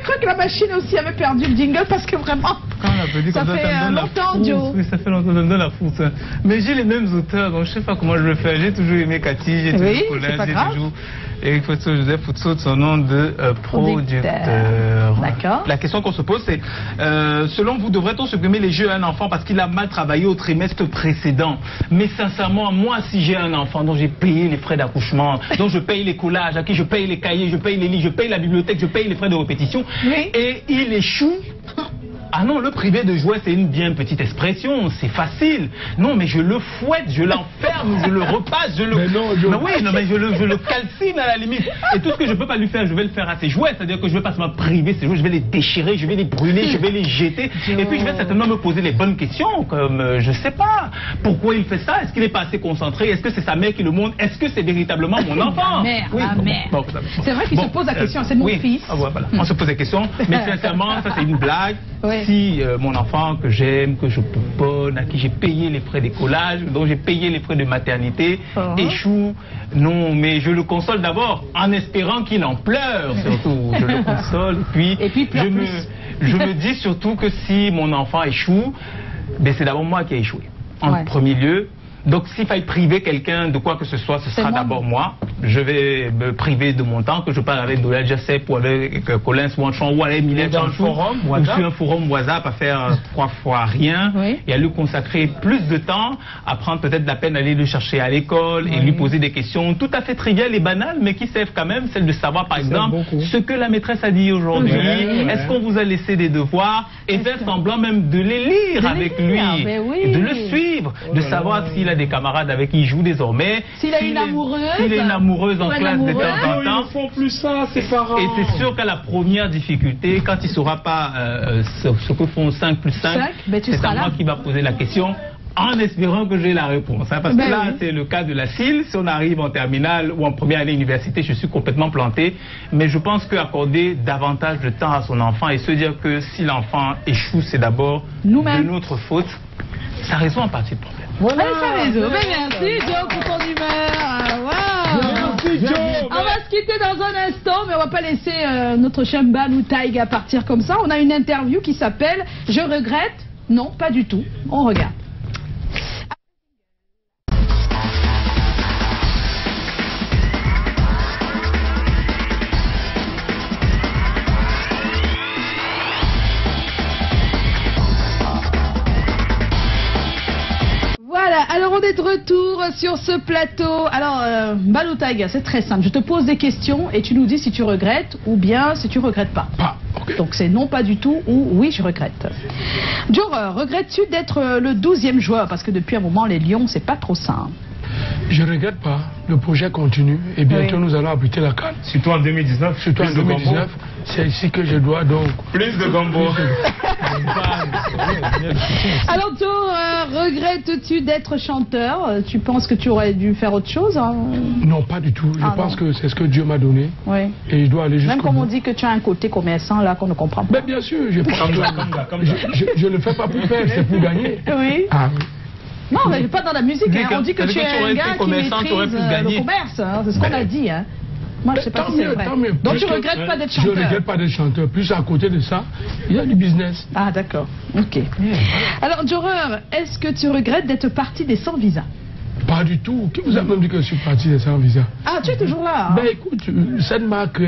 cru que la machine aussi avait perdu le jingle parce que vraiment, ça fait longtemps, Joe. Oui, ça fait longtemps, ça me donne la frousse. Mais j'ai les mêmes auteurs, donc je sais pas comment je le fais. J'ai toujours aimé Cathy, j'ai toujours Colin, j'ai toujours Eric Foutso, Joseph Foutso, son nom de producteur. D'accord. La question qu'on se pose, c'est selon vous, devrait-on supprimer les jeux à un enfant parce qu'il a mal travaillé au trimestre précédent? Mais sincèrement, moi, si j'ai un enfant dont j'ai payé les frais d'accouchement, dont je paye les collages, à qui je paye les cahiers, je paye les livres, je paye la bibliothèque, je paye les frais de répétition, et il échoue. Ah non, le privé de jouets, c'est une bien petite expression, c'est facile. Non, mais je le fouette, je l'enferme, je le repasse, je le... Mais je le calcine à la limite. Et tout ce que je peux pas lui faire, je vais le faire à ses jouets. C'est-à-dire que je vais pas seulement priver ses jouets, je vais les déchirer, je vais les brûler, je vais les jeter. Et puis je vais certainement me poser les bonnes questions, comme, je sais pas, pourquoi il fait ça? Est-ce qu'il n'est pas assez concentré? Est-ce que c'est sa mère qui le montre? Est-ce que c'est véritablement mon enfant? Ma mère. C'est vrai qu'il se pose la question, c'est mon fils. Ah, voilà. On se pose la question, mais sincèrement, ça c'est une blague. Si mon enfant que j'aime, que je pouponne, à qui j'ai payé les frais d'écolage, dont j'ai payé les frais de maternité, échoue, non, mais je le console d'abord en espérant qu'il en pleure, surtout. Je le console, et puis je me dis surtout que si mon enfant échoue, ben c'est d'abord moi qui ai échoué, en premier lieu. Donc s'il faille priver quelqu'un de quoi que ce soit, ce sera d'abord moi. Je vais me priver de mon temps, que je parle avec Dola Jacep ou avec Colin Swanchon ou avec Mylène Chanchou, ou sur un forum WhatsApp à faire 3 fois rien, et à lui consacrer plus de temps, à prendre peut-être la peine d'aller le chercher à l'école et lui poser des questions tout à fait triviales et banales, mais qui servent quand même, celle de savoir par exemple ce que la maîtresse a dit aujourd'hui, est-ce qu'on vous a laissé des devoirs, et faire semblant même de les lire avec lui, et de le suivre, de savoir s'il a des camarades avec qui il joue désormais, s'il a une amoureuse, en classe de temps en temps. Ils font plus ça, ses parents. Et c'est sûr qu'à la première difficulté, quand il ne saura pas ce que font 5 plus 5, c'est à moi qui va poser la question, en espérant que j'ai la réponse. Parce que là, c'est le cas de la CIL. Si on arrive en terminale ou en première année université, je suis complètement planté. Mais je pense qu'accorder davantage de temps à son enfant et se dire que si l'enfant échoue, c'est d'abord de notre faute, ça résout en partie le problème. Voilà, ça résout. Merci Joe pour ton humeur. Merci Joe. On va se quitter dans un instant, mais on va pas laisser notre chien Balou Taiga partir comme ça. On a une interview qui s'appelle « Je regrette ». Non, pas du tout. On regarde. Alors on est de retour sur ce plateau. Alors Balou Taiga, c'est très simple. Je te pose des questions et tu nous dis si tu regrettes ou bien si tu regrettes pas. Donc c'est non, pas du tout ou oui, je regrette. Joe, regrettes-tu d'être le 12e joueur? Parce que depuis un moment, les Lions, c'est pas trop simple. Je ne regrette pas. Le projet continue et bientôt nous allons abriter la CAN. Surtout en 2019. Surtout en 2019. C'est ici que je dois donc... Plus de gombo. Alors Joe, regrettes-tu d'être chanteur? Tu penses que tu aurais dû faire autre chose, hein? Non, pas du tout. Je pense que c'est ce que Dieu m'a donné. Et je dois aller jusqu'au bout. Même comme on dit que tu as un côté commerçant là qu'on ne comprend pas. Mais bien sûr, je ne le fais pas pour faire, c'est pour gagner. Oui. Ah oui. Non, mais pas dans la musique. On dit que tu es un gars qui maîtrise le commerce. C'est ce qu'on a dit. Moi, je ne sais pas si c'est vrai. Donc, tu ne regrettes pas d'être chanteur? Je ne regrette pas d'être chanteur. Plus à côté de ça, il y a du business. Ah, d'accord. Ok. Alors, Joreur, est-ce que tu regrettes d'être parti des sans visa? Pas du tout. Qui vous a même dit que je suis parti des sans visa? Ah, tu es toujours là. Ben écoute, cette marque...